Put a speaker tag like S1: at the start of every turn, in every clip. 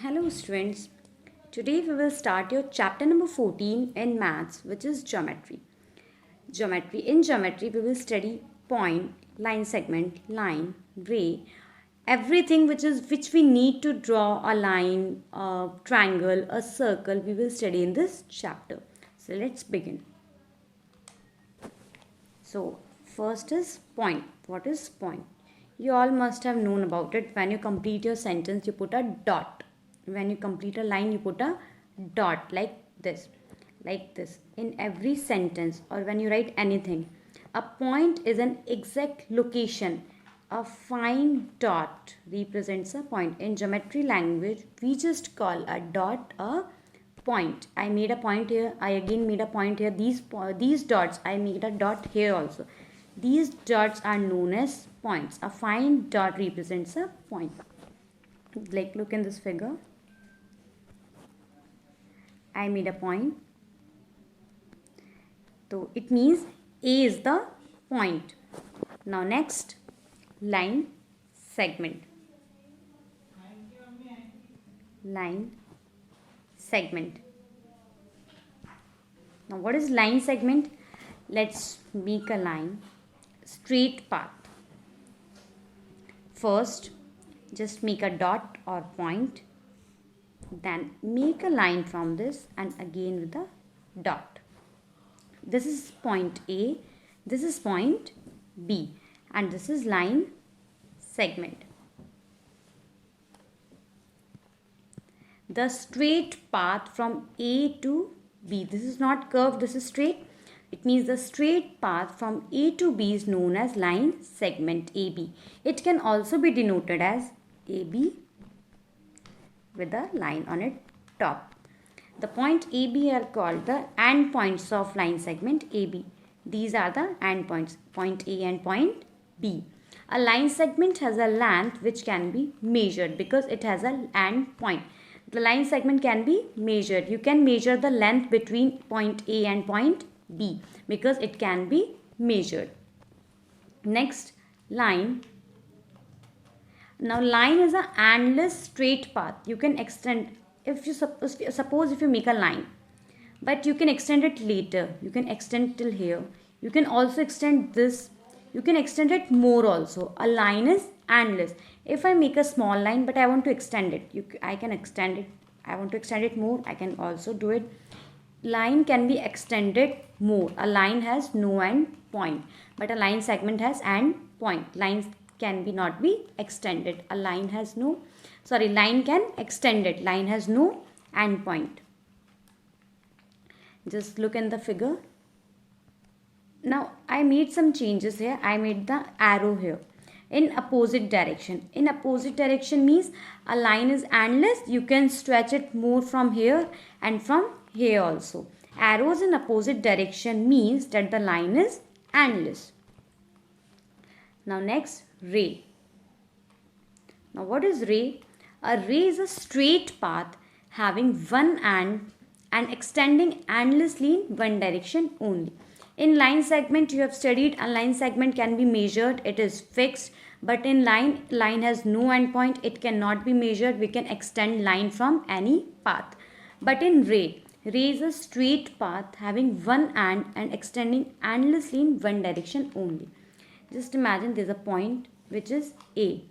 S1: Hello students, today we will start your chapter number 14 in maths, which is geometry. In geometry we will study point, line segment, line, ray, everything which we need to draw a line, a triangle, a circle, we will study in this chapter. So let's begin. So first is point. What is point? You all must have known about it. When you complete your sentence, you put a dot. When you complete a line, you put a dot like this. In every sentence or when you write anything, a point is an exact location. A fine dot represents a point. In geometry language, we just call a dot a point. I made a point here. I again made a point here. These dots, I made a dot here also. These dots are known as points. A fine dot represents a point. Like look in this figure. I made a point. So it means A is the point. Now next, line segment. Line segment. Now what is line segment? Let's make a line, straight path. First, just make a dot or point. Then make a line from this and again with a dot. This is point A, this is point B, and this is line segment. The straight path from A to B. This is not curved, this is straight. It means the straight path from A to B is known as line segment AB. It can also be denoted as AB with a line on its top. The point AB are called the end points of line segment AB. These are the end points, point A and point B. A line segment has a length which can be measured because it has an end point. The line segment can be measured. You can measure the length between point A and point B because it can be measured. Next, line. Now line is an endless straight path. You can extend, if you suppose if you make a line, but you can extend it later. You can extend till here. You can also extend this. You can extend it more also. A line is endless. If I make a small line but I want to extend it, I can extend it. I want to extend it more, I can also do it. Line can be extended more. A line has no end point, but a line segment has end point. Lines can not be extended. A line has no, line can extend it. Line has no end point. Just look in the figure. Now I made some changes here. I made the arrow here in opposite direction. In opposite direction means a line is endless. You can stretch it more from here and from here also. Arrows in opposite direction means that the line is endless. Now next, ray. Now what is ray? A ray is a straight path having one end and extending endlessly in one direction only. In line segment, you have studied a line segment can be measured. It is fixed. But in line has no end point. It cannot be measured. We can extend line from any path. But in ray is a straight path having one end and extending endlessly in one direction only. Just imagine there is a point which is A.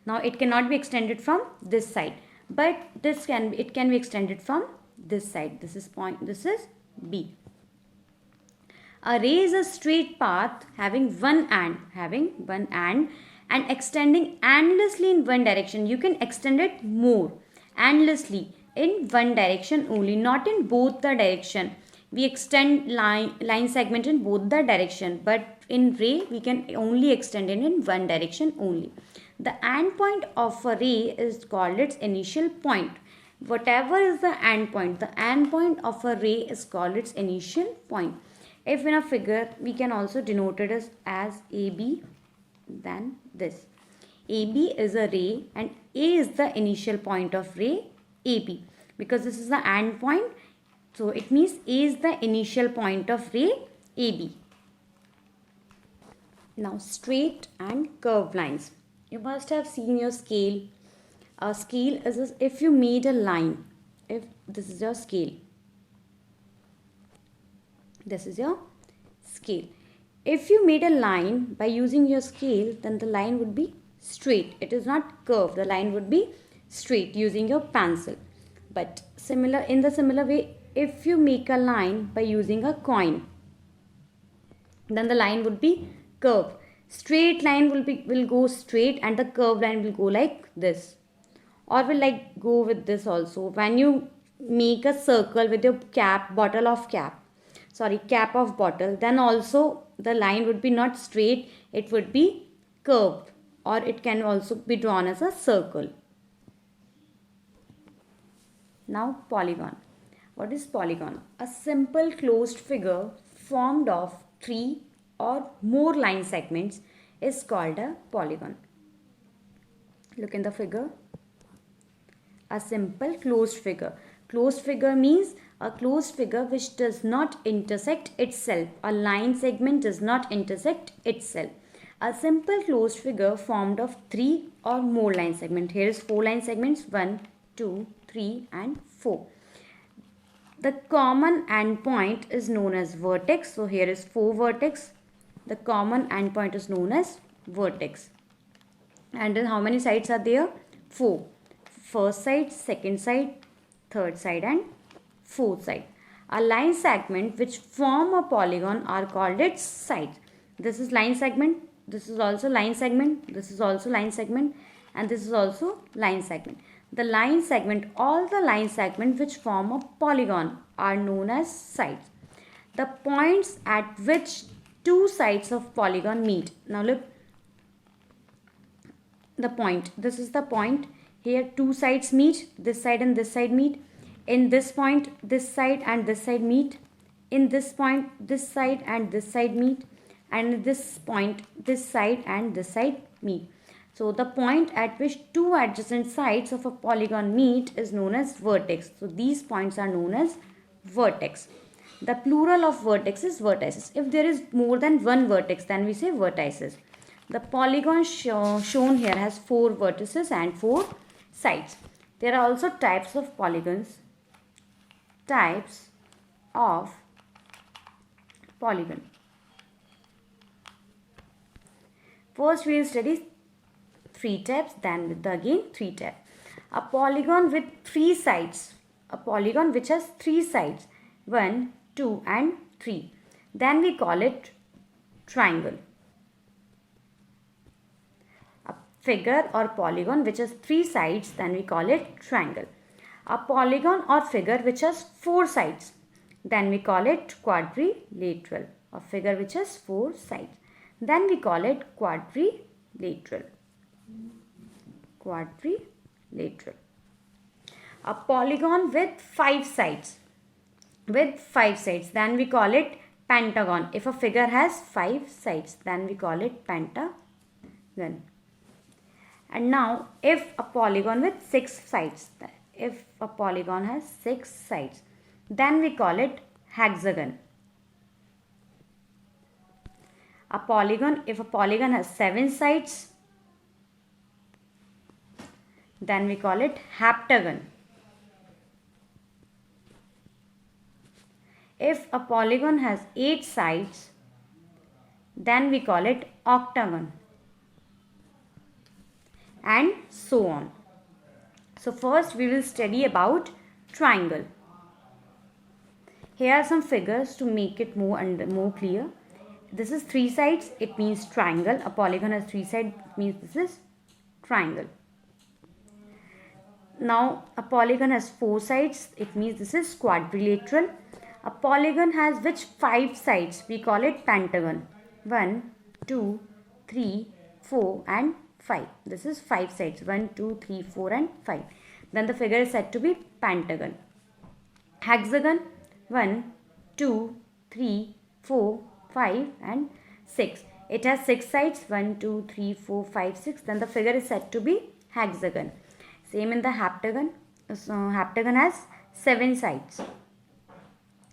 S1: Now it cannot be extended from this side, but it can be extended from this side. This is point. This is B. A ray is a straight path having one end and extending endlessly in one direction. You can extend it more endlessly in one direction only, not in both the direction. We extend line segment in both the direction, but in ray we can only extend it in one direction only. The end point of a ray is called its initial point. Whatever is the end point of a ray is called its initial point. If in a figure, we can also denote it as AB, then this. AB is a ray and A is the initial point of ray AB. Because this is the end point, so it means A is the initial point of ray AB. Now straight and curved lines. You must have seen your scale A scale is if you made a line. If this is your scale. This is your scale. If you made a line by using your scale, then the line would be straight. It is not curved. The line would be straight using your pencil. But in the similar way, if you make a line by using a coin, then the line would be curved. Straight line will go straight, and the curved line will go like this, or will like go with this also. When you make a circle with your cap of bottle, then also the line would be not straight, it would be curved, or it can also be drawn as a circle. Now polygon. What is polygon? A simple closed figure formed of 3 or more line segments is called a polygon. Look in the figure. A simple closed figure. Closed figure means a closed figure which does not intersect itself. A line segment does not intersect itself. A simple closed figure formed of 3 or more line segments. Here is 4 line segments. 1, 2, 3 and 4. The common endpoint is known as vertex. So here is 4 vertex. The common endpoint is known as vertex. And then how many sides are there? 4. First side, second side, third side and fourth side. A line segment which form a polygon are called its sides. This is line segment. This is also line segment. This is also line segment. And this is also line segment. The line segment, all the line segments which form a polygon are known as sides. The points at which two sides of polygon meet. Now look, the point. This is the point. Here two sides meet. This side and this side meet. In this point, this side and this side meet. In this point, this side and this side meet. And in this point, this side and this side meet. So the point at which two adjacent sides of a polygon meet is known as vertex. So these points are known as vertex. The plural of vertex is vertices. If there is more than one vertex, then we say vertices. The polygon shown here has 4 vertices and 4 sides. There are also types of polygons. Types of polygon. First we will study 3 types, then with again 3 types. A polygon with 3 sides. A polygon which has 3 sides. 1, 2 and 3. Then we call it triangle. A figure or polygon which has 3 sides, then we call it triangle. A polygon or figure which has 4 sides, then we call it quadrilateral. A figure which has 4 sides, then we call it quadrilateral. Quadrilateral. A polygon with 5 sides. With 5 sides, then we call it pentagon. If a figure has 5 sides, then we call it pentagon. And now, if a polygon with 6 sides, if a polygon has 6 sides, then we call it hexagon. A polygon, if a polygon has 7 sides, then we call it heptagon. If a polygon has 8 sides, then we call it octagon. And so on. So first we will study about triangle. Here are some figures to make it more clear. This is 3 sides, it means triangle. A polygon has 3 sides, it means this is triangle. Now a polygon has 4 sides, it means this is quadrilateral. A polygon has which 5 sides? We call it pentagon. 1, 2, 3, 4 and 5. This is 5 sides. 1, 2, 3, 4 and 5. Then the figure is said to be pentagon. Hexagon. 1, 2, 3, 4, 5 and 6. It has 6 sides. 1, 2, 3, 4, 5, 6. Then the figure is said to be hexagon. Same in the heptagon. So heptagon has 7 sides.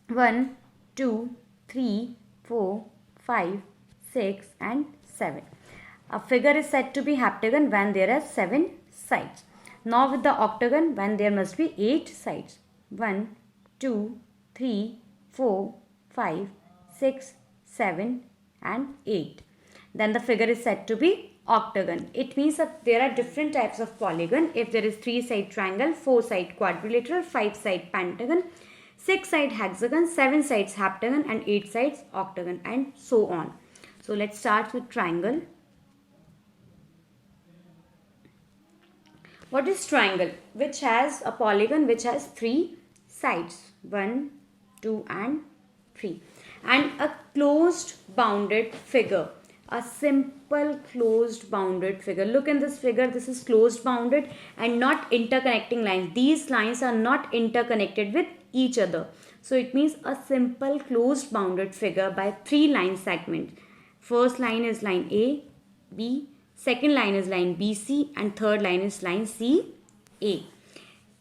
S1: 1, 2, 3, 4, 5, 6 and 7. A figure is said to be heptagon when there are 7 sides. Now with the octagon, when there must be 8 sides. 1, 2, 3, 4, 5, 6, 7 and 8. Then the figure is said to be octagon. It means that there are different types of polygon. If there is 3-side triangle, 4-side quadrilateral, 5-side pentagon, 6-side hexagon, 7 sides heptagon and 8 sides octagon and so on. So let's start with triangle. What is triangle? Which has a polygon which has 3 sides. 1, 2 and 3. And a closed bounded figure. A simple closed bounded figure. Look in this figure. This is closed bounded and not interconnecting lines. These lines are not interconnected with each other. So it means a simple closed bounded figure by 3 line segments. First line is line A, B, second line is line BC and third line is line CA.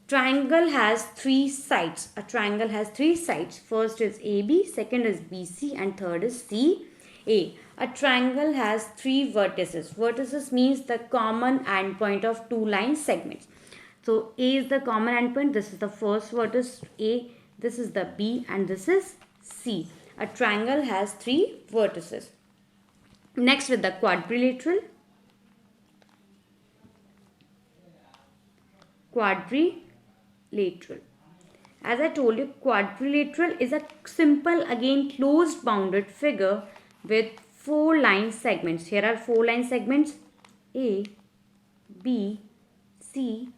S1: Triangle has 3 sides. A triangle has 3 sides. First is AB, second is BC and third is CA. A triangle has 3 vertices. Vertices means the common endpoint of 2 line segments. So A is the common endpoint. This is the first vertex A. This is the B and this is C. A triangle has 3 vertices. Next with the quadrilateral. Quadrilateral. As I told you, quadrilateral is a simple, again closed bounded figure with 4 line segments. Here are 4 line segments A, B, C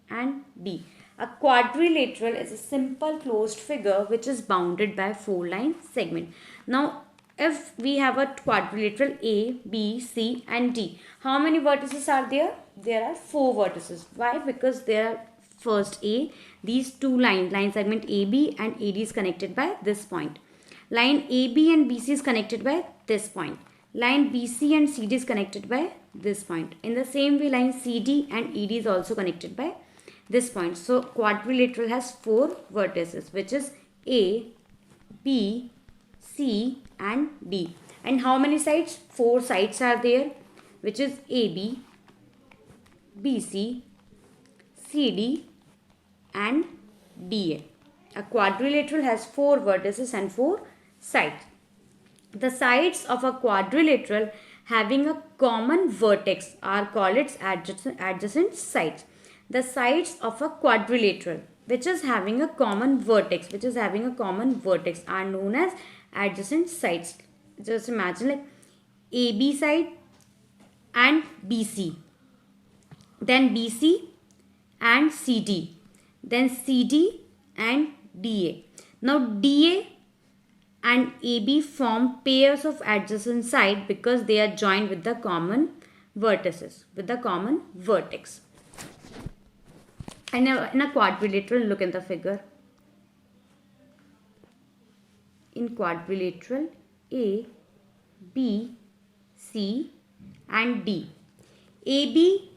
S1: and D. A quadrilateral is a simple closed figure which is bounded by 4 line segment. Now if we have a quadrilateral A, B, C and D, how many vertices are there? There are 4 vertices. Why? Because there are first A, these 2 line segment AB and AD is connected by this point. Line AB and BC is connected by this point. Line BC and CD is connected by this point. In the same way, line CD and ED is also connected by this point. So quadrilateral has 4 vertices, which is A, B, C and D. And how many sides? 4 sides are there, which is AB, BC, CD and DA. A quadrilateral has 4 vertices and 4 sides. The sides of a quadrilateral having a common vertex are called its adjacent sides. The sides of a quadrilateral which is having a common vertex, are known as adjacent sides. Just imagine like AB side and BC, then BC and CD, then CD and DA. Now DA and AB form pairs of adjacent side because they are joined with the common vertices, with the common vertex. And in a quadrilateral, look in the figure. In quadrilateral, A, B, C and D. AB,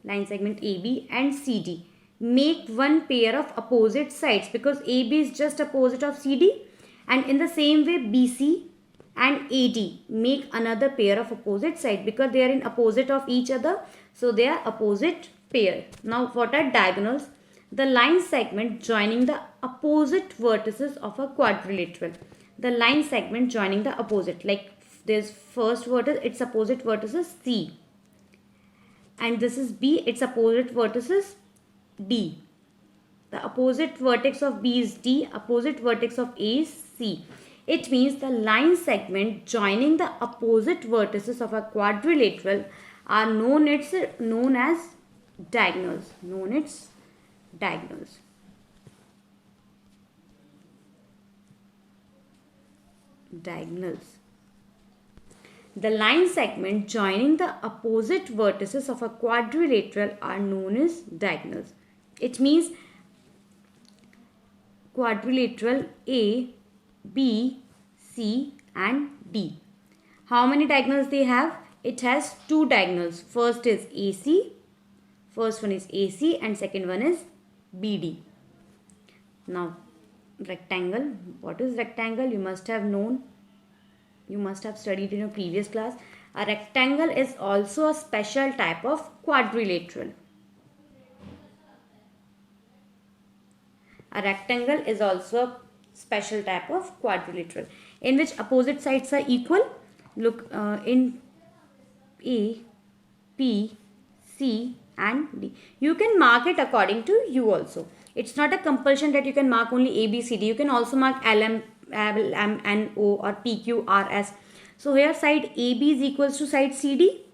S1: line segment AB and CD make one pair of opposite sides because AB is just opposite of CD, and in the same way BC and AD make another pair of opposite side because they are in opposite of each other, so they are opposite pair. Now what are diagonals? The line segment joining the opposite vertices of a quadrilateral. The line segment joining the opposite, like this first vertex, its opposite vertex is C, and this is B, its opposite vertex is D. The opposite vertex of B is D, opposite vertex of A is C. It means the line segment joining the opposite vertices of a quadrilateral are known as diagonals. Diagonals. The line segment joining the opposite vertices of a quadrilateral are known as diagonals. It means quadrilateral A, B, C and D. How many diagonals they have? It has 2 diagonals. First is AC. First one is AC and second one is BD. Now rectangle. What is rectangle? You must have known. You must have studied in your previous class. A rectangle is also a special type of quadrilateral. A rectangle is also a special type of quadrilateral in which opposite sides are equal. Look in A, P, C and D. You can mark it according to you also. It's not a compulsion that you can mark only A, B, C, D. You can also mark L, M, N, O or P, Q, R, S. So here side AB is equals to side CD.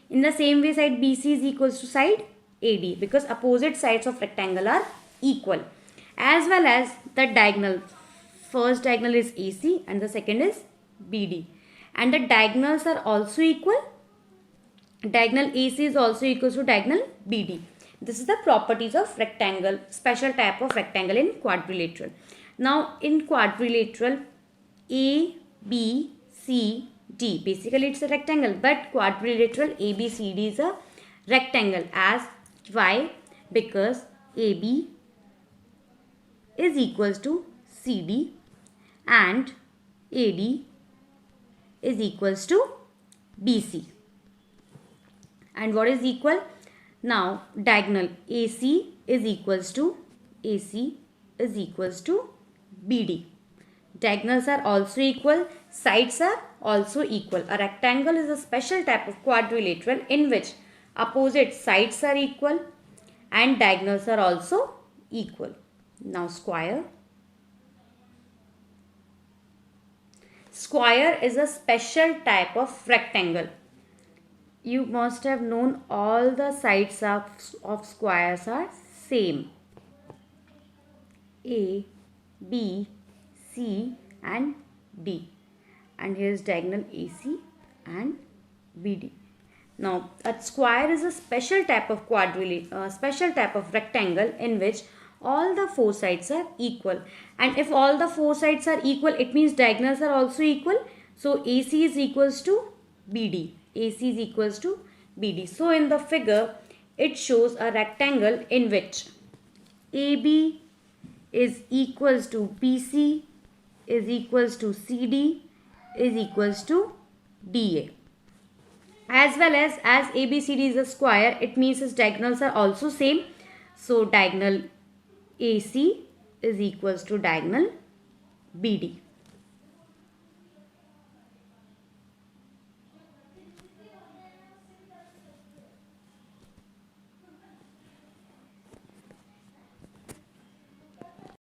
S1: In the same way side BC is equals to side AD because opposite sides of rectangle are equal. As well as the diagonal. First diagonal is AC and the second is BD. And the diagonals are also equal. Diagonal AC is also equal to diagonal BD. This is the properties of rectangle, special type of rectangle in quadrilateral. Now in quadrilateral A, B, C, D. Basically it's a rectangle, but quadrilateral A, B, C, D is a rectangle. As why? Because AB is equals to CD and AD is equals to BC. And what is equal? Now diagonal AC is equals to BD. Diagonals are also equal, sides are also equal. A rectangle is a special type of quadrilateral in which opposite sides are equal and diagonals are also equal. Now square. Square is a special type of rectangle. You must have known all the sides of squares are same. A, B, C and D. And here is diagonal AC and BD. Now a square is a special type of rectangle in which all the four sides are equal. And if all the four sides are equal, it means diagonals are also equal. So AC is equals to BD. AC is equals to BD. So in the figure, it shows a rectangle in which AB is equals to BC is equals to CD is equals to DA. As well as ABCD is a square, it means its diagonals are also same. So diagonal AC is equals to diagonal BD.